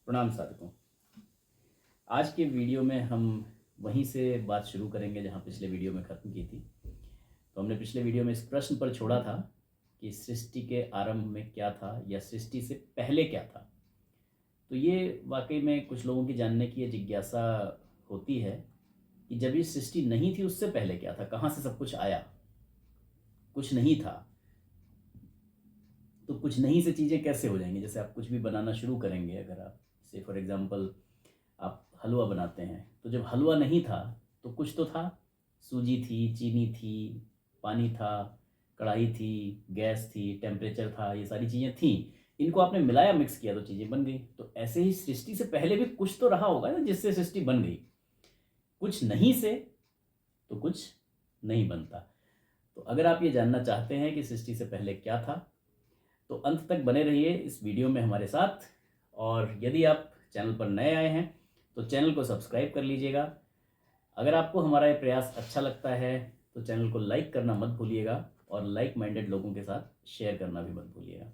प्रणाम साधकों। आज के वीडियो में हम वहीं से बात शुरू करेंगे जहाँ पिछले वीडियो में ख़त्म की थी। तो हमने पिछले वीडियो में इस प्रश्न पर छोड़ा था कि सृष्टि के आरंभ में क्या था या सृष्टि से पहले क्या था। तो ये वाकई में कुछ लोगों की जानने की ये जिज्ञासा होती है कि जब ये सृष्टि नहीं थी उससे पहले क्या था, कहाँ से सब कुछ आया। कुछ नहीं था तो कुछ नहीं से चीज़ें कैसे हो जाएंगी। जैसे आप कुछ भी बनाना शुरू करेंगे, अगर आप से फॉर एग्ज़ाम्पल आप हलवा बनाते हैं, तो जब हलवा नहीं था तो कुछ तो था। सूजी थी, चीनी थी, पानी था, कढ़ाई थी, गैस थी, टेम्परेचर था, ये सारी चीज़ें थीं। इनको आपने मिलाया, मिक्स किया तो चीज़ें बन गई। तो ऐसे ही सृष्टि से पहले भी कुछ तो रहा होगा ना जिससे सृष्टि बन गई। कुछ नहीं से तो कुछ नहीं बनता। तो अगर आप ये जानना चाहते हैं कि सृष्टि से पहले क्या था, तो अंत तक बने रहिए इस वीडियो में हमारे साथ। और यदि आप चैनल पर नए आए हैं तो चैनल को सब्सक्राइब कर लीजिएगा। अगर आपको हमारा ये प्रयास अच्छा लगता है तो चैनल को लाइक करना मत भूलिएगा और लाइक माइंडेड लोगों के साथ शेयर करना भी मत भूलिएगा।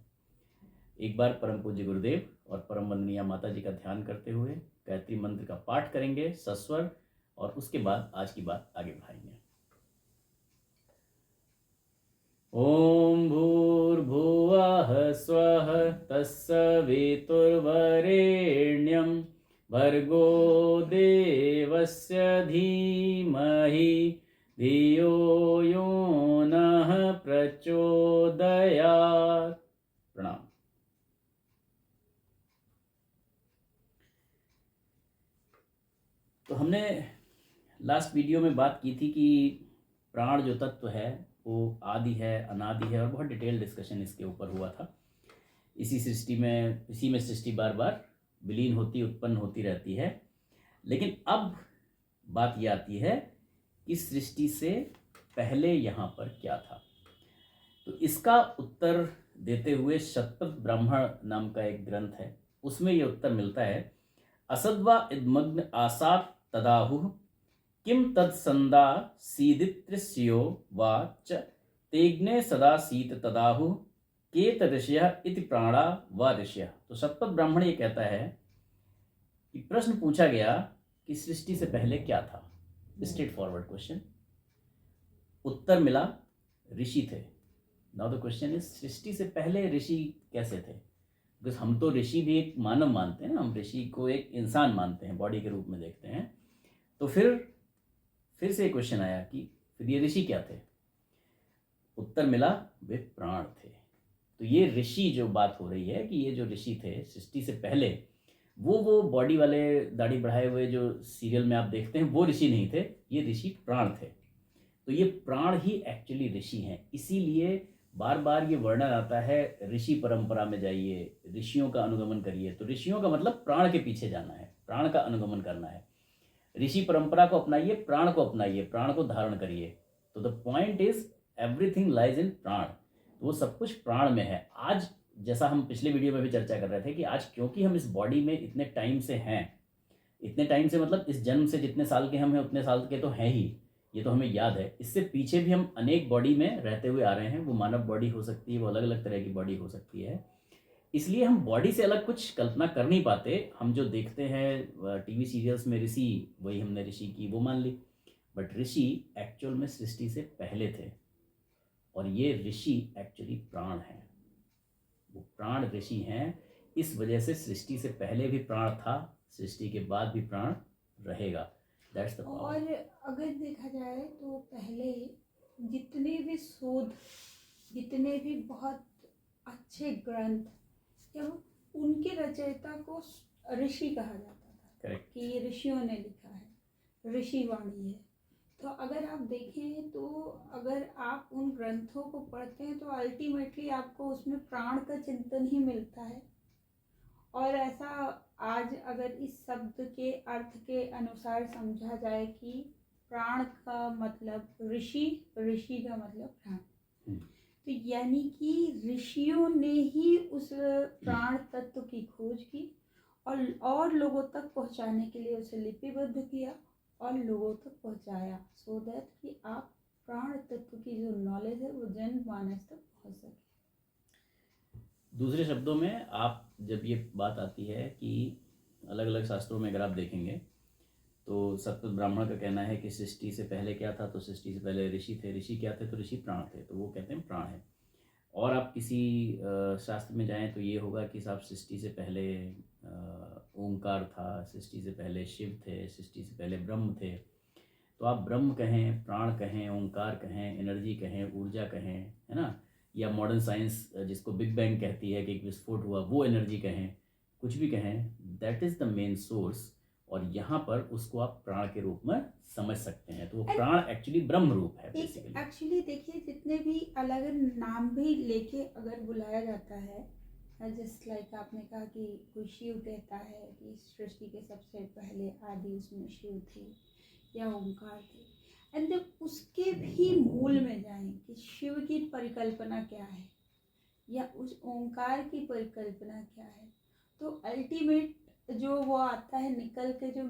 एक बार परम पूज्य गुरुदेव और परम वंदनीय माता जी का ध्यान करते हुए गायत्री मंत्र का पाठ करेंगे सस्वर, और उसके बाद आज की बात आगे बढ़ाएंगे। ओम भूर्भुवः स्वः तत्सवितुर्वरेण्यं भर्गो देवस्य धीमहि धियो यो नः प्रचोदयात्। प्रणाम। तो हमने लास्ट वीडियो में बात की थी कि प्राण जो तत्व है वो आदि है, अनादि है, और बहुत डिटेल डिस्कशन इसके ऊपर हुआ था। इसी में सृष्टि बार बार विलीन होती, उत्पन्न होती रहती है। लेकिन अब बात ये आती है कि सृष्टि से पहले यहाँ पर क्या था। तो इसका उत्तर देते हुए शतपथ ब्राह्मण नाम का एक ग्रंथ है, उसमें ये उत्तर मिलता है। असद्वा इद्मग्न आसात तदाहुः किम तत्संदा सीदित्रिस्यो वा च तेग्ने सदा सीत तदाहुः केत ऋषयः इति प्राणा व ऋषयः। तो शतपथ ब्राह्मण ये कहता है कि प्रश्न पूछा गया कि सृष्टि से पहले क्या था। Straight forward question. उत्तर मिला ऋषि थे। नाउ द क्वेश्चन इज, सृष्टि से पहले ऋषि कैसे थे? बिकॉज हम तो ऋषि भी एक मानव मानते हैं ना, हम ऋषि को एक इंसान मानते हैं, बॉडी के रूप में देखते हैं। तो फिर से क्वेश्चन आया कि फिर ये ऋषि क्या थे? उत्तर मिला वे प्राण थे। तो ये ऋषि जो बात हो रही है कि ये जो ऋषि थे सृष्टि से पहले, वो बॉडी वाले दाढ़ी बढ़ाए हुए जो सीरियल में आप देखते हैं वो ऋषि नहीं थे, ये ऋषि प्राण थे। तो ये प्राण ही एक्चुअली ऋषि हैं। इसीलिए बार बार ये वर्णन आता है, ऋषि परंपरा में जाइए, ऋषियों का अनुगमन करिए। तो ऋषियों का मतलब प्राण के पीछे जाना है, प्राण का अनुगमन करना है। ऋषि परंपरा को अपनाइए, प्राण को अपनाइए, प्राण को धारण करिए। तो the point is everything lies in प्राण। तो वो सब कुछ प्राण में है। आज जैसा हम पिछले वीडियो में भी चर्चा कर रहे थे कि आज क्योंकि हम इस बॉडी में इतने टाइम से हैं, इतने टाइम से मतलब इस जन्म से जितने साल के हम हैं उतने साल के तो हैं ही, ये तो हमें याद है। इससे पीछे भी हम अनेक बॉडी में रहते हुए आ रहे हैं। वो मानव बॉडी हो सकती है, वो अलग अलग तरह की बॉडी हो सकती है। इसलिए हम बॉडी से अलग कुछ कल्पना कर नहीं पाते। हम जो देखते हैं टीवी सीरियल्स में ऋषि, वही हमने ऋषि की वो मान ली। बट ऋषि एक्चुअल में सृष्टि से पहले थे, और ये ऋषि एक्चुअली प्राण हैं। वो प्राण ऋषि हैं। इस वजह से सृष्टि से पहले भी प्राण था, सृष्टि के बाद भी प्राण रहेगा। That's the power. और अगर देखा जाए तो पहले जितने भी शोध, जितने भी बहुत अच्छे ग्रंथ, जब उनके रचयिता को ऋषि कहा जाता था। करेक्ट। कि ये ऋषियों ने लिखा है, ऋषि वाणी है। तो अगर आप देखें तो अगर आप उन ग्रंथों को पढ़ते हैं तो अल्टीमेटली आपको उसमें प्राण का चिंतन ही मिलता है। और ऐसा आज अगर इस शब्द के अर्थ के अनुसार समझा जाए कि प्राण का मतलब ऋषि, ऋषि का मतलब प्राण, तो यानी कि ऋषियों ने ही उस प्राण तत्व की खोज की और लोगों तक पहुंचाने के लिए उसे लिपिबद्ध किया और लोगों तक पहुंचाया, सो दैट कि आप प्राण तत्व की जो नॉलेज है वो जनमानस तक पहुंच सके। दूसरे शब्दों में आप जब ये बात आती है कि अलग अलग शास्त्रों में अगर आप देखेंगे तो सतपथ ब्राह्मण का कहना है कि सृष्टि से पहले क्या था, तो सृष्टि से पहले ऋषि थे, ऋषि क्या थे, तो ऋषि प्राण थे, तो वो कहते हैं प्राण है। और आप किसी शास्त्र में जाएं तो ये होगा कि साहब सृष्टि से पहले ओंकार था, सृष्टि से पहले शिव थे, सृष्टि से पहले ब्रह्म थे। तो आप ब्रह्म कहें, प्राण कहें, ओंकार कहें, एनर्जी कहें, ऊर्जा कहें, है ना, या मॉडर्न साइंस जिसको बिग बैंग कहती है कि एक विस्फोट हुआ, वो एनर्जी कहें, कुछ भी कहें, that is the main source. और यहाँ पर उसको आप प्राण के रूप में समझ सकते हैं। तो वो प्राण एक्चुअली ब्रह्म रूप है बेसिकली। एक्चुअली देखिए, जितने भी अलग नाम भी लेके अगर बुलाया जाता है, जस्ट लाइक आपने कहा कि कोई शिव कहता है कि सृष्टि के सबसे पहले आदि उसमें शिव थे या ओंकार थे, एंड जब उसके भी मूल में जाएं कि शिव की परिकल्पना क्या है या उस ओंकार की परिकल्पना क्या है, तो अल्टीमेट जो वो आता है निकल के, जो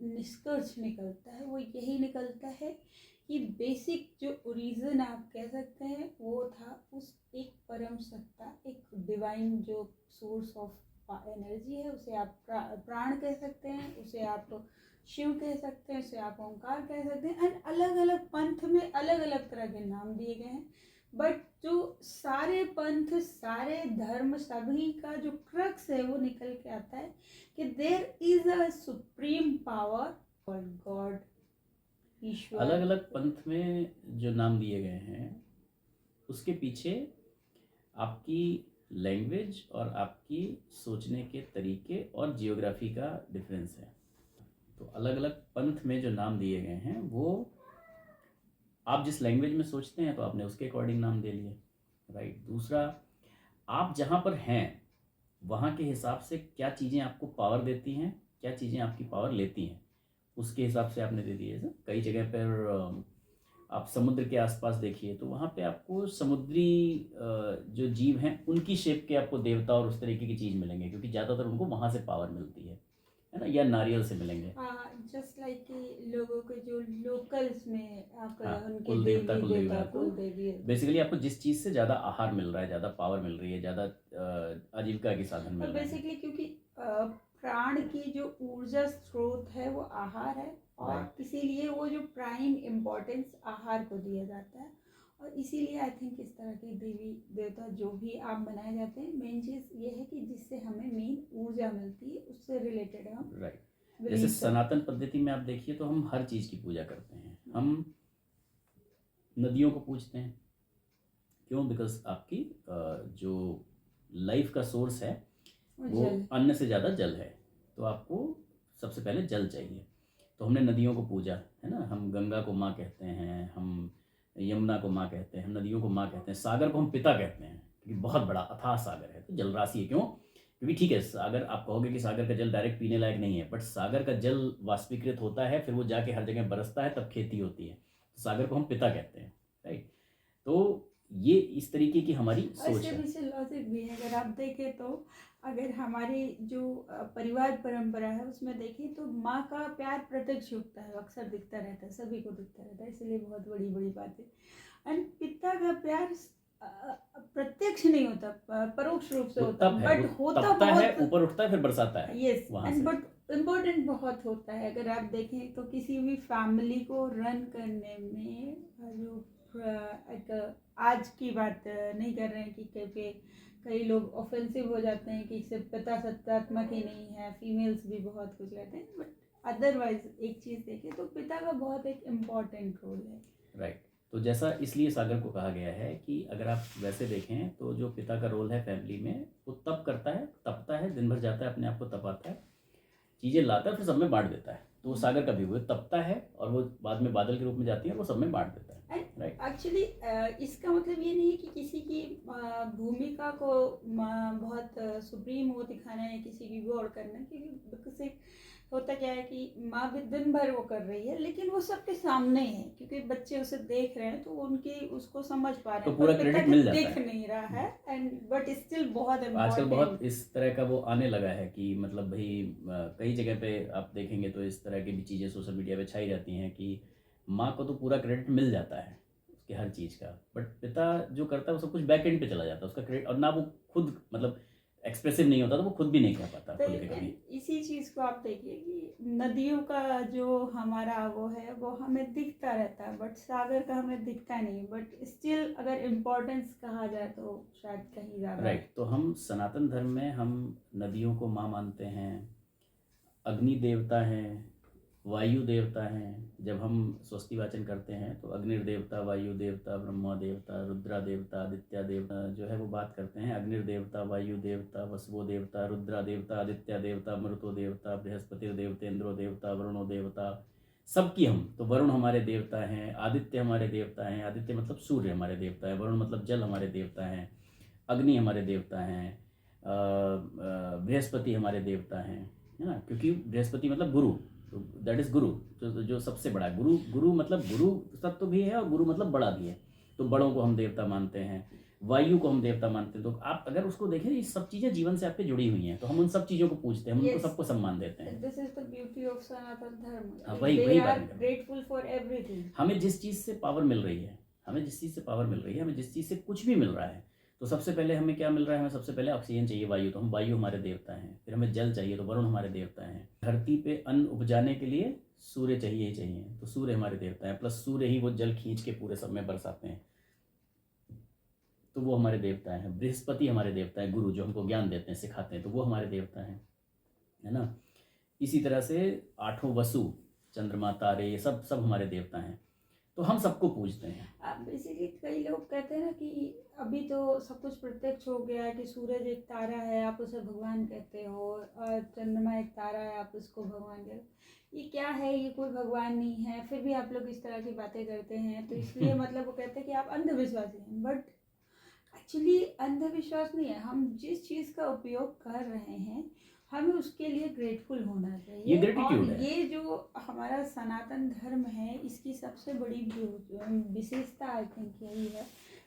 निष्कर्ष निकलता है वो यही निकलता है कि बेसिक जो ओरिजिन आप कह सकते हैं वो था उस एक परम सत्ता, एक डिवाइन जो सोर्स ऑफ एनर्जी है, उसे आप प्राण कह सकते हैं, उसे आप शिव कह सकते हैं, उसे आप ओंकार कह सकते हैं। एंड अलग अलग पंथ में अलग अलग तरह के नाम दिए गए हैं, बट जो सारे पंथ, सारे धर्म, सभी का जो क्रक्स है वो निकल के आता है कि there is a supreme power called God, ईश्वर। अलग अलग पंथ में जो नाम दिए गए हैं उसके पीछे आपकी लैंग्वेज और आपकी सोचने के तरीके और जियोग्राफी का डिफरेंस है। तो अलग अलग पंथ में जो नाम दिए गए हैं वो आप जिस लैंग्वेज में सोचते हैं तो आपने उसके अकॉर्डिंग नाम दे लिए, राइट। दूसरा, आप जहाँ पर हैं वहाँ के हिसाब से क्या चीज़ें आपको पावर देती हैं, क्या चीज़ें आपकी पावर लेती हैं, उसके हिसाब से आपने दे दिए। कई जगह पर आप समुद्र के आसपास देखिए तो वहाँ पे आपको समुद्री जो जीव हैं उनकी शेप के आपको देवता और उस तरीके की चीज़ मिलेंगे, क्योंकि ज़्यादातर उनको वहाँ से पावर मिलती है ना, या नारियल से मिलेंगे। जस्ट लाइक कि लोगों के जो लोकल्स में आप उनके कुल देवता, कुल देवी, कुल देवी, बेसिकली आपको जिस चीज़ से ज़्यादा आहार मिल रहा है, ज़्यादा पावर मिल रही है, ज़्यादा आजीविका के साधन मिल रहे हैं। बेसिकली क्योंकि प्राण की जो ऊर्जा स्रोत है वो आहार है, और इसीलिए वो जो प्राइम इम्पोर्टेंस आहार को दिया जाता है, और इसीलिए आई थिंक इस तरह के देवी देवता जो भी आप बनाए जाते हैं, मेन चीज़ ये है कि जिससे हमें मेन ऊर्जा मिलती है, उससे रिलेटेड हम राइट। जैसे सनातन पद्धति में आप देखिए तो हम हर चीज़ की पूजा करते हैं। हम नदियों को पूजते हैं, क्यों? बिकॉज आपकी जो लाइफ का सोर्स है वो अन्न से ज़्यादा जल है, तो आपको सबसे पहले जल चाहिए। तो हमने नदियों को पूजा, है ना। हम गंगा को माँ कहते हैं, हम यमुना को माँ कहते हैं, हम नदियों को माँ कहते हैं, सागर को हम पिता कहते हैं क्योंकि बहुत बड़ा अथाह सागर है, तो जल राशि है। क्यों? क्योंकि ठीक है, सागर आप कहोगे कि सागर का जल डायरेक्ट पीने लायक नहीं है, बट सागर का जल वाष्पीकृत होता है, फिर वो जाके हर जगह बरसता है, तब खेती होती है, तो सागर को हम पिता कहते हैं, राइट। तो ये इस तरीके की हमारी सोच है। लॉजिक भी है। अगर आप देखें तो अगर हमारी जो परिवार परंपरा है उसमें देखें तो माँ का प्यार प्रत्यक्ष होता है, अक्सर दिखता रहता है, सभी को दिखता रहता है, इसलिए बहुत बड़ी बड़ी बात है। एंड पिता का प्यार प्रत्यक्ष नहीं होता, परोक्ष रूप से होता है, बट होता है, ऊपर उठता है फिर बरसाता है। यस, एंड बट इम्पोर्टेंट बहुत होता है। अगर आप देखें तो किसी भी फैमिली को रन करने में जो एक, आज की बात नहीं कर रहे हैं कि क्योंकि कई लोग ऑफेंसिव हो जाते हैं कि सिर्फ पिता सत्तात्मक ही नहीं है, फीमेल्स भी बहुत कुछ रहते हैं, बट अदरवाइज एक चीज़ देखें तो पिता का बहुत एक इम्पॉर्टेंट रोल है, राइट। तो जैसा इसलिए सागर को कहा गया है कि अगर आप वैसे देखें तो जो पिता का रोल है फैमिली में, वो तप करता है, तपता है, दिन भर जाता है, अपने आप को तपाता है, चीज़ें लाता है, फिर सब में बांट देता है। तो वो सागर का भी हुआ, तपता है और वो बाद में बादल के रूप में जाती है और वो सब में बांट देता है, राइट। एक्चुअली इसका मतलब ये नहीं है कि किसी की भूमिका को बहुत सुप्रीम वो दिखाना है, किसी की गौर करना है, क्योंकि होता क्या है कि माँ भी दिन भर वो कर रही है, लेकिन वो सबके सामने है क्योंकि बच्चे उसे देख रहे हैं, तो उनकी उसको समझ पा रहे हैं, तो पूरा क्रेडिट मिल जाता है, दिख नहीं रहा है, एंड बट स्टिल बहुत आजकल बहुत इस तरह का वो आने लगा है कि मतलब भाई कई जगह पे आप देखेंगे तो इस तरह की भी चीज़ें सोशल मीडिया पे छाई जाती हैं कि माँ को तो पूरा क्रेडिट मिल जाता है उसके हर चीज़ का, बट पिता जो करता है वो सब कुछ बैक एंड पे चला जाता है उसका क्रेडिट, और ना वो खुद मतलब एक्सप्रेसिव नहीं होता तो वो खुद भी नहीं कह पाता तो खुल के कभी। इसी चीज को आप देखिए कि नदियों का जो हमारा वो है वो हमें दिखता रहता है, बट सागर का हमें दिखता नहीं, बट स्टिल अगर इम्पोर्टेंस कहा जाए तो शायद कहीं ज्यादा। राइट, तो हम सनातन धर्म में हम नदियों को माँ मानते हैं, अग्नि देवता हैं, वायु देवता हैं। जब हम स्वस्ति वाचन करते हैं तो अग्निर्देवता, वायु देवता, ब्रह्मा देवता, रुद्रा देवता, आदित्य देवता जो है वो बात करते हैं। अग्निर्देवता, वायु देवता, वसवो देवता, रुद्रा देवता, आदित्य देवता, मरुतो देवता, बृहस्पति देवतेंद्रो देवता, वरुणो देवता, सबकी हम तो वरुण हमारे देवता हैं, आदित्य हमारे देवता हैं, आदित्य मतलब सूर्य हमारे देवता है, वरुण मतलब जल हमारे देवता हैं, अग्नि हमारे देवता हैं, बृहस्पति हमारे देवता हैं, है ना, क्योंकि बृहस्पति मतलब गुरु, तो दैट इज गुरु, जो सबसे बड़ा है। गुरु, गुरु मतलब गुरु तत्व भी है और गुरु मतलब बड़ा भी है, तो बड़ों को हम देवता मानते हैं, वायु को हम देवता मानते हैं। तो आप अगर उसको देखें, ये सब चीज़ें जीवन से आपके जुड़ी हुई हैं, तो हम उन सब चीज़ों को पूजते हैं, हम उनको सबको सम्मान देते हैं। This is the beauty of Sanatan Dharma, वही दे बात आर है। Grateful for everything. हमें जिस चीज़ से पावर मिल रही है, हमें जिस चीज़ से पावर मिल रही है, हमें जिस चीज़ से कुछ भी मिल रहा है, तो सबसे पहले हमें क्या मिल रहा है? हमें सबसे पहले ऑक्सीजन चाहिए, वायु, तो हम वायु हमारे देवता हैं। फिर हमें जल चाहिए, तो वरुण हमारे देवता हैं। धरती पे अन्न उपजाने के लिए सूर्य चाहिए ही चाहिए, तो सूर्य हमारे देवता हैं। प्लस सूर्य ही वो जल खींच के पूरे सब में बरसाते हैं, तो वो हमारे देवता हैं। बृहस्पति हमारे देवता हैं, गुरु जो हमको ज्ञान देते हैं, सिखाते हैं, तो वो हमारे देवता हैं, है ना। इसी तरह से आठों वसु, चंद्रमा, तारे, ये सब सब हमारे देवता हैं, तो हम सबको पूजते हैं। अब इसीलिए कई लोग कहते हैं ना कि अभी तो सब कुछ प्रत्यक्ष हो गया है कि सूरज एक तारा है, आप उसे भगवान कहते हो, और चंद्रमा एक तारा है, आप उसको भगवान कहते हो। ये क्या है? ये कोई भगवान नहीं है, फिर भी आप लोग इस तरह की बातें करते हैं, तो इसलिए मतलब वो कहते हैं कि आप अंधविश्वासी हैं। बट एक्चुअली अंधविश्वास नहीं है, हम जिस चीज़ का उपयोग कर रहे हैं हमें उसके लिए ग्रेटफुल होना चाहिए। ये ग्रेटिट्यूड और है। ये जो हमारा सनातन धर्म है, इसकी सबसे बड़ी विशेषता आई थिंक यही है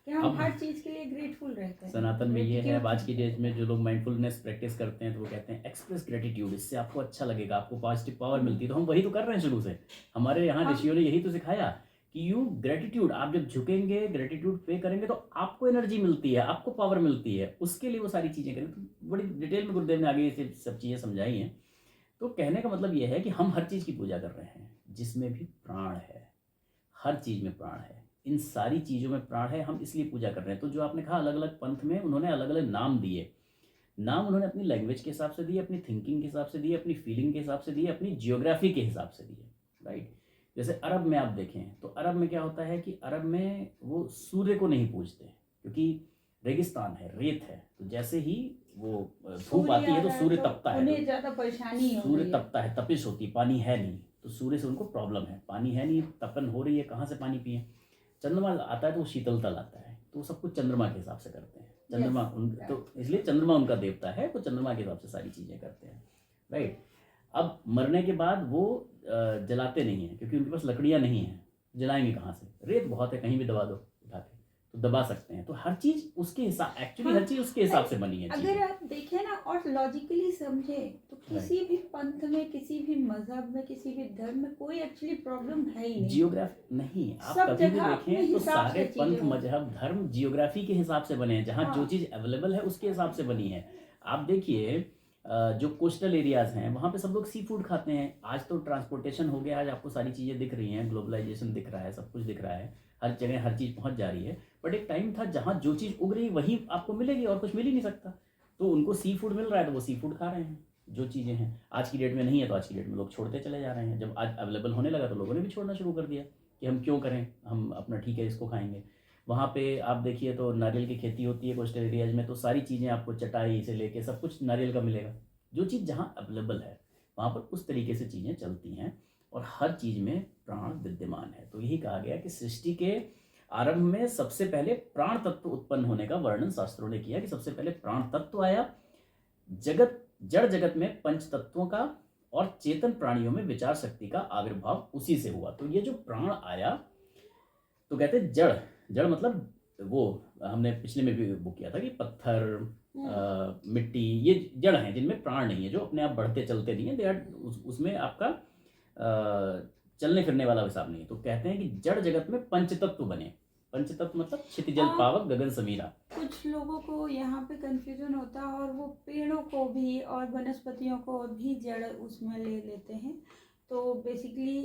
कि हम हर चीज़ के लिए ग्रेटफुल रहते हैं। सनातन में ये है, आज की डेट में जो लोग माइंडफुलनेस प्रैक्टिस करते हैं तो वो कहते हैं एक्सप्रेस ग्रेटिट्यूड, इससे आपको अच्छा लगेगा, आपको पॉजिटिव पावर मिलती है। तो हम वही तो कर रहे हैं शुरू से, हमारे यहाँ ऋषियों ने यही तो सिखाया कि यू ग्रेटिट्यूड, आप जब झुकेंगे, ग्रेटिट्यूड पे करेंगे, तो आपको एनर्जी मिलती है, आपको पावर मिलती है, उसके लिए वो सारी चीज़ें करें। तो बड़ी डिटेल में गुरुदेव ने आगे ये सब चीज़ें समझाई हैं। तो कहने का मतलब ये है कि हम हर चीज़ की पूजा कर रहे हैं जिसमें भी प्राण है, हर चीज़ में प्राण है, इन सारी चीज़ों में प्राण है, हम इसलिए पूजा कर रहे हैं। तो जो आपने कहा अलग अलग पंथ में उन्होंने अलग अलग नाम दिए, नाम उन्होंने अपनी लैंग्वेज के हिसाब से दिए, अपनी थिंकिंग के हिसाब से दिए, अपनी फीलिंग के हिसाब से दिए, अपनी जियोग्राफी के हिसाब से दिए, राइट। जैसे अरब में आप देखें तो अरब में क्या होता है कि अरब में वो सूर्य को नहीं पूजते, क्योंकि रेगिस्तान है, रेत है, तो जैसे ही वो धूप आती है तो सूर्य तपता है, उन्हें ज़्यादा परेशानी हो सूर्य रही है। तपता है, तपिश होती, पानी है नहीं, तो सूर्य से उनको प्रॉब्लम है, पानी है नहीं, तपन हो रही है, कहाँ से पानी पिए। चंद्रमा आता है तो वो शीतलता लाता है, तो सब कुछ चंद्रमा के हिसाब से करते हैं। चंद्रमा तो इसलिए चंद्रमा उनका देवता है, वो चंद्रमा के हिसाब से सारी चीज़ें करते हैं, राइट। अब मरने के बाद वो जलाते नहीं हैं, क्योंकि उनके पास लकड़ियाँ नहीं हैं, जलाएंगे कहाँ से? रेत बहुत है, कहीं भी दबा दो उठा के, तो दबा सकते हैं। तो हर चीज़ उसके हिसाब, एक्चुअली हर चीज़ उसके हिसाब से बनी है। अगर आप देखें ना और लॉजिकली समझे तो किसी भी पंथ में, किसी भी मजहब में, किसी भी धर्म में कोई एक्चुअली प्रॉब्लम है ही नहीं। जियोग्राफी नहीं, आप सब कभी भी जगह देखें अपने तो हिसाब सारे से चीजें पंथ, हों। मजहब, धर्म जियोग्राफी के हिसाब से बने हैं, जहाँ जो चीज़ अवेलेबल है उसके हिसाब से बनी है। आप देखिए जो कोस्टल एरियाज हैं वहाँ पे सब लोग सी फूड खाते हैं। आज तो ट्रांसपोर्टेशन हो गया, आज आपको सारी चीज़ें दिख रही हैं, ग्लोबलाइजेशन दिख रहा है, सब कुछ दिख रहा है, हर जगह हर चीज़ पहुँच जा रही है। बट एक टाइम था जहाँ जो चीज़ उग रही वही आपको मिलेगी और कुछ मिल ही नहीं सकता, तो उनको सी फूड मिल रहा है तो वो सी फूड खा रहे हैं। जो चीज़ें हैं आज की डेट में नहीं है, तो आज की डेट में लोग छोड़ते चले जा रहे हैं। जब आज अवेलेबल होने लगा तो लोगों ने भी छोड़ना शुरू कर दिया कि हम क्यों करें, हम अपना ठीक है इसको खाएंगे। वहाँ पे आप देखिए तो नारियल की खेती होती है कोस्टल एरियाज में, तो सारी चीज़ें आपको चटाई से लेके सब कुछ नारियल का मिलेगा। जो चीज़ जहाँ अवेलेबल है वहाँ पर उस तरीके से चीज़ें चलती हैं और हर चीज़ में प्राण विद्यमान है। तो यही कहा गया कि सृष्टि के आरंभ में सबसे पहले प्राण तत्व उत्पन्न होने का वर्णन शास्त्रों ने किया कि सबसे पहले प्राण तत्व आया। जगत, जड़ जगत में पंच तत्वों का और चेतन प्राणियों में विचार शक्ति का आविर्भाव उसी से हुआ। तो ये जो प्राण आया, तो कहते हैं जड़, जड़ मतलब वो हमने पिछले में भी बुक किया था कि पत्थर, मिट्टी, ये जड़ हैं जिनमें प्राण नहीं है, जो अपने आप बढ़ते चलते नहीं है, दे आर उसमें आपका चलने फिरने वाला हिसाब नहीं है। तो कहते हैं कि जड़ जगत में पंचतत्व बने। पंचतत्व मतलब क्षितिजल हाँ। पावक गगन समीरा। कुछ लोगों को यहाँ पे कंफ्यूजन होता है और वो पेड़ों को भी और वनस्पतियों को भी जड़ उसमें ले लेते हैं। तो बेसिकली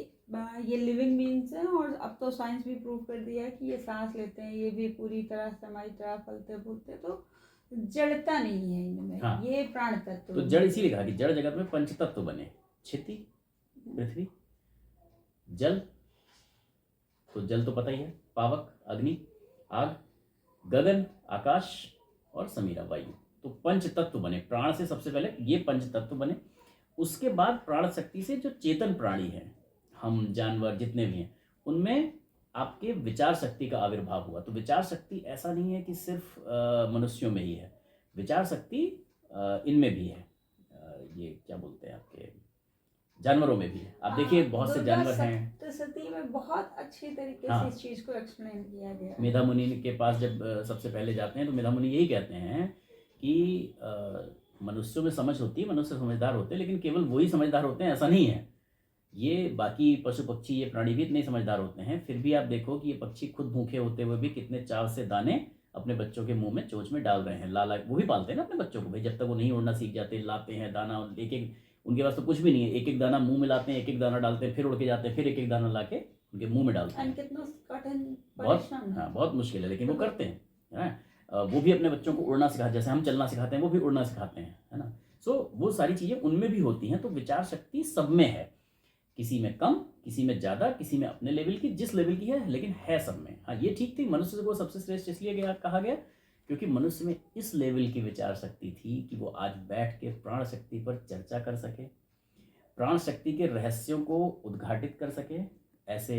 ये लिविंग बीइंग्स हैं और अब तो साइंस भी प्रूव कर दिया है कि ये सांस लेते हैं, ये भी पूरी तरह समाई तरह फलते फूलते, तो जड़ता नहीं है इनमें। हाँ। ये प्राण तत्व तो जड़ इसीलिए कहा कि जड़ जगत में पंचतत्व बने, क्षिति, पृथ्वी, जल, तो जल तो पता ही है, पावक अग्नि आग, गगन आकाश और समीरा वायु। तो पंच तत्व बने, प्राण से सबसे पहले ये पंच तत्व बने। उसके बाद प्राण शक्ति से जो चेतन प्राणी हैं, हम जानवर जितने भी हैं, उनमें आपके विचार शक्ति का आविर्भाव हुआ। तो विचार शक्ति ऐसा नहीं है कि सिर्फ मनुष्यों में ही है, विचार शक्ति इनमें भी है, ये क्या बोलते हैं आपके जानवरों में भी है। आप देखिए बहुत से जानवर हैं, सप्तशती में बहुत अच्छी तरीके से इस चीज को एक्सप्लेन किया गया है। मेधा मुनि के पास जब सबसे पहले जाते हैं तो मेधा मुनि यही कहते हैं कि मनुष्यों में समझ होती है, मनुष्य समझदार होते हैं, लेकिन केवल वही समझदार होते हैं ऐसा नहीं है, ये बाकी पशु पक्षी ये प्राणी भी इतने समझदार होते हैं। फिर भी आप देखो कि ये पक्षी खुद भूखे होते हुए भी कितने चाव से दाने अपने बच्चों के मुंह में चोंच में डाल रहे हैं। लाला वो भी पालते हैं ना अपने बच्चों को भाई, जब तक वो नहीं उड़ना सीख जाते लाते हैं दाना, एक एक उनके पास तो कुछ भी नहीं है, एक एक दाना मुंह में लाते हैं, एक एक दाना डालते हैं, फिर उड़ के जाते हैं, फिर एक एक दाना ला के उनके मुंह में डालते हैं। कितना कठिन बहुत, हाँ बहुत मुश्किल है, लेकिन वो करते हैं। वो भी अपने बच्चों को उड़ना सिखाते, जैसे हम चलना सिखाते हैं वो भी उड़ना सिखाते हैं, है ना। सो वो सारी चीज़ें उनमें भी होती हैं। तो विचार शक्ति सब में है, किसी में कम, किसी में ज़्यादा, किसी में अपने लेवल की, जिस लेवल की है, लेकिन है सब में। हाँ ये ठीक थी, मनुष्य को सबसे श्रेष्ठ इसलिए कहा गया क्योंकि मनुष्य में इस लेवल की विचार शक्ति थी कि वो आज बैठ के प्राण शक्ति पर चर्चा कर सके, प्राण शक्ति के रहस्यों को उद्घाटित कर सके। ऐसे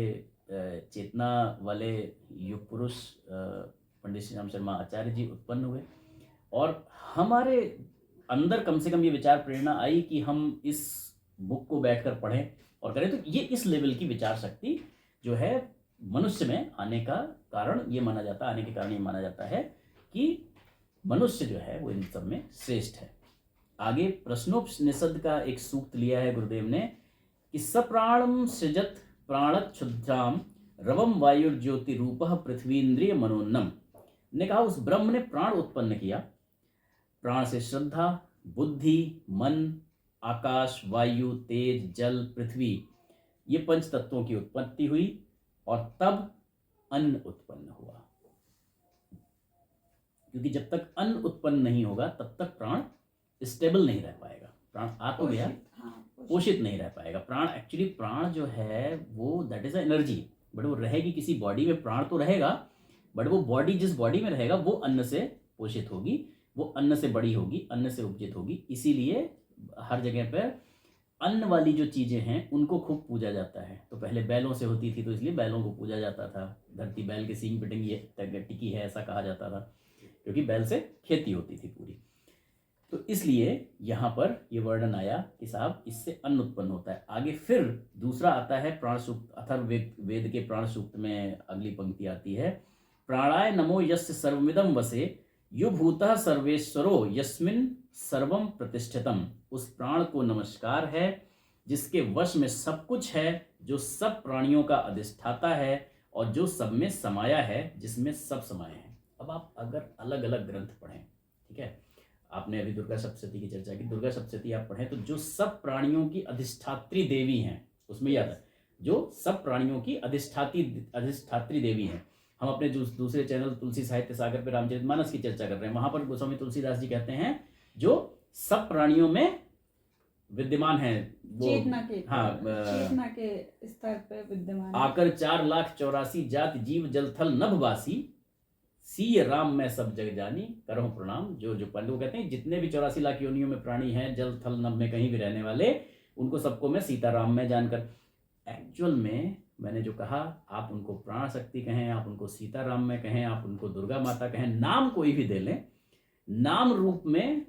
चेतना वाले युग पुरुष पंडित श्री राम शर्मा आचार्य जी उत्पन्न हुए और हमारे अंदर कम से कम ये विचार प्रेरणा आई कि हम इस बुक को बैठकर पढ़ें और करें। तो ये इस लेवल की विचार शक्ति जो है मनुष्य में आने का कारण ये माना जाता है, आने के कारण ये माना जाता है कि मनुष्य जो है वो इन सब में श्रेष्ठ है। आगे प्रश्नोपनिषद का एक सूक्त लिया है गुरुदेव ने कि सप्राणम सृजत प्राणत क्षुद्राम रवम वायुर्ज्योति रूपः पृथ्वीन्द्रिय मनोन्नम ने कहा उस ब्रह्म ने प्राण उत्पन्न किया। प्राण से श्रद्धा, बुद्धि, मन, आकाश, वायु, तेज, जल, पृथ्वी, ये पंच तत्वों की उत्पत्ति हुई और तब अन्न उत्पन्न हुआ। क्योंकि जब तक अन्न उत्पन्न नहीं होगा तब तक प्राण स्टेबल नहीं रह पाएगा। प्राण आ तो गया, पोषित नहीं रह पाएगा। प्राण एक्चुअली, प्राण जो है वो that is a energy, but वो रहेगी किसी बॉडी में, प्राण तो रहेगा बट वो बॉडी जिस बॉडी में रहेगा वो अन्न से पोषित होगी, वो अन्न से बड़ी होगी, अन्न से उपजित होगी। इसीलिए हर जगह पर अन्न वाली जो चीज़ें हैं उनको खूब पूजा जाता है। तो पहले बैलों से होती थी तो इसलिए बैलों को पूजा जाता था। धरती बैल के सींग पिटेंगी टिकी है ऐसा कहा जाता था, क्योंकि बैल से खेती होती थी पूरी। तो इसलिए यहाँ पर ये वर्णन आया कि साहब इससे अन्न उत्पन्न होता है। आगे फिर दूसरा आता है प्राण सूक्त, अथर्ववेद वेद के प्राण सूक्त में अगली पंक्ति आती है, प्राणाय नमो यस्य सर्वमिदं वसे यो भूतः सर्वेश्वरो यस्मिन् सर्वम प्रतिष्ठितम। उस प्राण को नमस्कार है जिसके वश में सब कुछ है, जो सब प्राणियों का अधिष्ठाता है और जो सब में समाया है, जिसमें सब समाये हैं। अब आप अगर अलग अलग ग्रंथ पढ़ें, ठीक है, आपने अभी दुर्गा सप्तशती की चर्चा की, दुर्गा सप्तशती आप पढ़ें तो जो सब प्राणियों की अधिष्ठात्री देवी हैं उसमें याद है, जो सब प्राणियों की अधिष्ठात्री देवी हैं। हम अपने दूसरे चैनल तुलसी साहित्य सागर पे रामचरितमानस की चर्चा कर रहे हैं, वहां पर गोस्वामी तुलसीदास जी कहते हैं जो सब प्राणियों में विद्यमान है, वो चेतना के, हाँ, चेतना के स्तर पे विद्यमान आकर 4,84,000 जाति जीव जल थल नभवासी, सीय राम में सब जग जानी करो प्रणाम। जो पंडित कहते हैं जितने भी 84 लाख योनियों में प्राणी हैं, जल थल नभ में कहीं भी रहने वाले, उनको सबको मैं सीताराम में जानकर। एक्चुअल में मैंने जो कहा, आप उनको प्राण शक्ति कहें, आप उनको सीताराम में कहें, आप उनको दुर्गा माता कहें, नाम कोई भी दे लें, नाम रूप में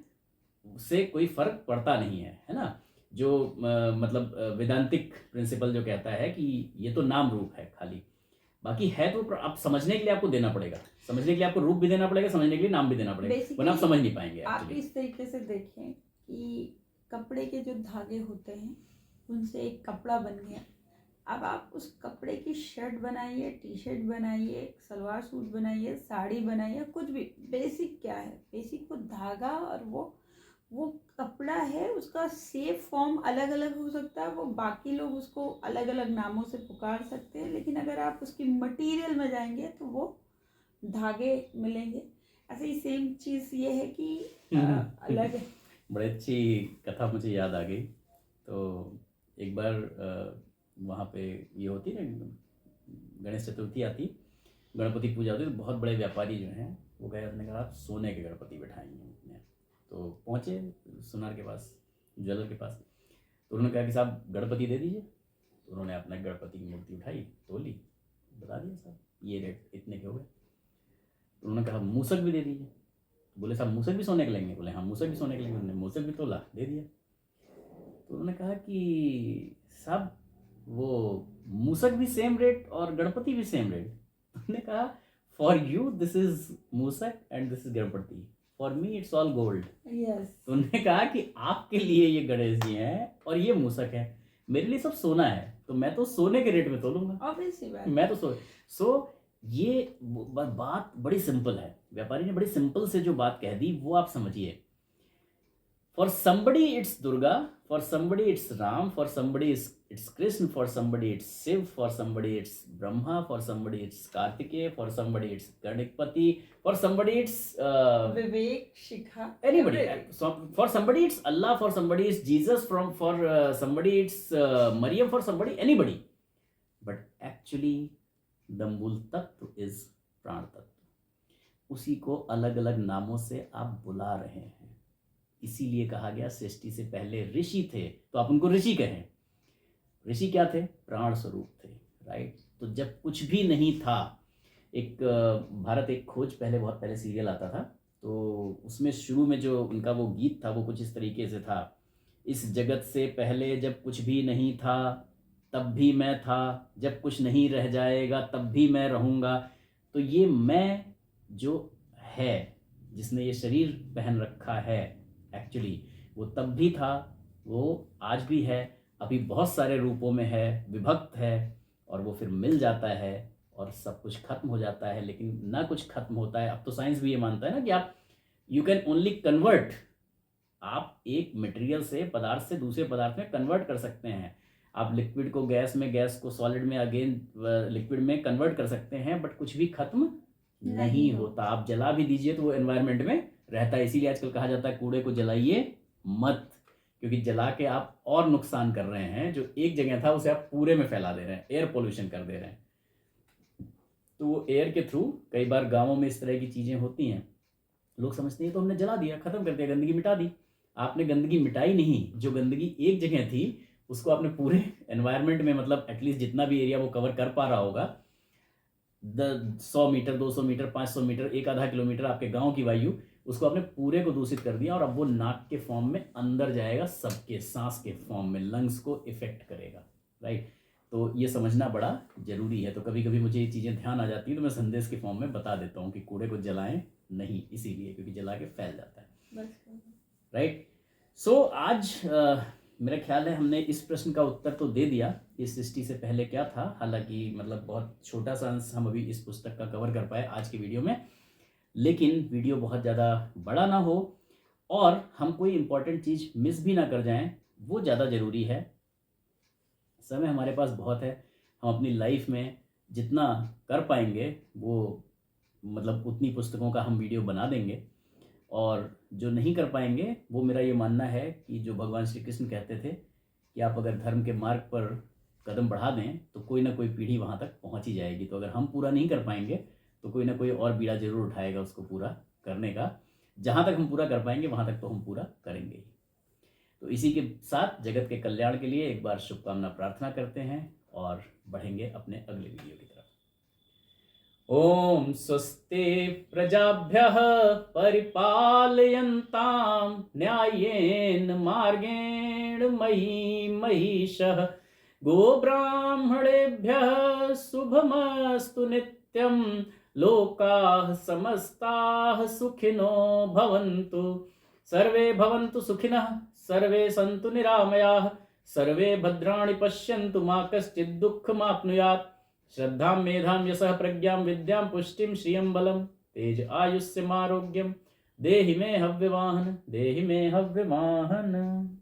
से कोई फर्क पड़ता नहीं है ना। जो मतलब वेदांतिक प्रिंसिपल जो कहता है कि ये तो नाम रूप है खाली, बाकी है तो आप समझने के लिए आपको देना पड़ेगा, समझने के लिए आपको रूप भी देना पड़ेगा, समझने के लिए नाम भी देना पड़ेगा, वरना आप समझ नहीं पाएंगे। आप इस तरीके से देखें कि कपड़े के जो धागे होते हैं उनसे एक कपड़ा बन गया, अब आप उस कपड़े की शर्ट बनाइए, टी शर्ट बनाइए, सलवार सूट बनाइए, साड़ी बनाइए, कुछ भी। बेसिक क्या है? बेसिक वो धागा और वो कपड़ा है, उसका शेप फॉर्म अलग अलग हो सकता है, वो बाकी लोग उसको अलग अलग नामों से पुकार सकते हैं, लेकिन अगर आप उसकी मटेरियल में जाएंगे तो वो धागे मिलेंगे। ऐसे ही सेम चीज़ ये है कि अलग है। बड़ी अच्छी कथा मुझे याद आ गई। तो एक बार वहाँ पे ये होती है ना, गणेश चतुर्थी आती, गणपति पूजा होती, तो बहुत बड़े व्यापारी जो हैं वो गए, उन्होंने कहा आप सोने के गणपति बैठाएंगे अपने। तो पहुँचे सुनार के पास, ज्वेलर के पास, तो उन्होंने कहा कि साहब गणपति दे दीजिए। तो उन्होंने अपना गणपति की मूर्ति उठाई, तोली, बता दिया साहब ये रेट इतने के हो गए। तो उन्होंने कहा मूसक भी दे दीजिए। बोले साहब मूसक भी सोने के लेंगे? बोले हाँ मूसक भी सोने के लेंगे। उन्होंने मूसक भी तोला, दे दिया। तो उन्होंने कहा कि साहब वो मूसक भी सेम रेट और गणपति भी सेम रेट? उन्होंने कहा for you this is Mushak and this is Ganpati, for me it's all gold. Yes. तो उन्होंने कहा कि आपके लिए ये गणेश जी हैं और ये मूसक है, मेरे लिए सब सोना है, तो मैं तो सोने के रेट में तोलूंगा, ऑब्वियसली बात। मैं तो सो ये बात बड़ी सिंपल है। व्यापारी ने बड़ी सिंपल से जो बात कह दी वो आप समझिए। For somebody it's Durga, for somebody it's Ram, for somebody it's Krishna, for somebody it's Shiv, for somebody it's Brahma, for somebody it's Kartikeya, for somebody it's Ganpati, for somebody it's Vivek, Shikha, anybody, for somebody it's Allah, for somebody it's Jesus, for somebody it's Maryam, for somebody anybody, but actually the मूल तत्व is प्राण तत्व। उसी को अलग अलग नामों से आप बुला रहे हैं। इसीलिए कहा गया सृष्टि से पहले ऋषि थे, तो आप उनको ऋषि कहें। ऋषि क्या थे? प्राण स्वरूप थे, राइट। तो जब कुछ भी नहीं था, एक भारत एक खोज पहले, बहुत पहले सीरियल आता था, तो उसमें शुरू में जो उनका वो गीत था वो कुछ इस तरीके से था, इस जगत से पहले जब कुछ भी नहीं था तब भी मैं था, जब कुछ नहीं रह जाएगा तब भी मैं रहूँगा। तो ये मैं जो है, जिसने ये शरीर पहन रखा है, एक्चुअली वो तब भी था, वो आज भी है, अभी बहुत सारे रूपों में है, विभक्त है, और वो फिर मिल जाता है और सब कुछ खत्म हो जाता है। लेकिन ना कुछ खत्म होता है। अब तो साइंस भी ये मानता है ना कि आप यू कैन ओनली कन्वर्ट, आप एक मटेरियल से, पदार्थ से दूसरे पदार्थ में कन्वर्ट कर सकते हैं। आप लिक्विड को गैस में, गैस को सॉलिड में, अगेन लिक्विड में कन्वर्ट कर सकते हैं, बट कुछ भी खत्म नहीं होता। आप जला भी दीजिए तो वो एनवायरनमेंट में रहता है। इसीलिए आजकल कहा जाता है कूड़े को जलाइए मत, क्योंकि जला के आप और नुकसान कर रहे हैं। जो एक जगह था उसे आप पूरे में फैला दे रहे हैं, एयर पोल्यूशन कर दे रहे हैं। तो वो एयर के थ्रू कई बार गाँवों में इस तरह की चीज़ें होती हैं, लोग समझते हैं तो हमने जला दिया, खत्म कर दिया, गंदगी मिटा दी। आपने गंदगी मिटाई नहीं, जो गंदगी एक जगह थी उसको आपने पूरे एनवायरनमेंट में, मतलब एटलीस्ट जितना भी एरिया वो कवर कर पा रहा होगा, 100 मीटर, 200 मीटर, 500 मीटर, 1-आधा किलोमीटर आपके गांव की वायु, उसको आपने पूरे को दूषित कर दिया, और अब वो नाक के फॉर्म में अंदर जाएगा, सबके सांस के फॉर्म में, लंग्स को इफेक्ट करेगा, राइट। तो ये समझना बड़ा जरूरी है। तो कभी कभी मुझे ये चीज़ें ध्यान आ जाती हैं तो मैं संदेश के फॉर्म में बता देता हूँ कि कूड़े को जलाएं नहीं, इसीलिए क्योंकि जला के फैल जाता है, राइट। सो आज मेरा ख्याल है हमने इस प्रश्न का उत्तर तो दे दिया, इस सृष्टि से पहले क्या था। हालांकि मतलब बहुत छोटा सा अंश हम अभी इस पुस्तक का कवर कर पाए आज की वीडियो में, लेकिन वीडियो बहुत ज़्यादा बड़ा ना हो और हम कोई इम्पोर्टेंट चीज़ मिस भी ना कर जाएं, वो ज़्यादा ज़रूरी है। समय हमारे पास बहुत है, हम अपनी लाइफ में जितना कर पाएंगे वो मतलब उतनी पुस्तकों का हम वीडियो बना देंगे, और जो नहीं कर पाएंगे वो मेरा ये मानना है कि जो भगवान श्री कृष्ण कहते थे कि आप अगर धर्म के मार्ग पर कदम बढ़ा दें तो कोई ना कोई पीढ़ी वहाँ तक पहुँच ही जाएगी। तो अगर हम पूरा नहीं कर पाएंगे तो कोई ना कोई और बीड़ा जरूर उठाएगा उसको पूरा करने का। जहाँ तक हम पूरा कर पाएंगे वहाँ तक तो हम पूरा करेंगे ही। तो इसी के साथ जगत के कल्याण के लिए एक बार शुभकामना प्रार्थना करते हैं और बढ़ेंगे अपने अगले वीडियो की तरफ। ओम स्वस्ति प्रजाभ्यः परिपालयन्तां न्यायेन मार्गेण मही महिषः गोब्राह्मणेभ्यः शुभमस्तु नित्यं लोकाः समस्ताः सुखिनो भवन्तु सर्वे भवन्तु सुखिनः सर्वे सन्तु निरामयाः सर्वे भद्राणि पश्यन्तु मा कश्चित् दुःखमाप्नुयात्। श्रद्धां मेधां यशः प्रज्ञां विद्यां पुष्टिं श्रियं बलं तेज आयुष्यमारोग्यं देहि मे हव्यवाहन देहि मे हव्यवाहन।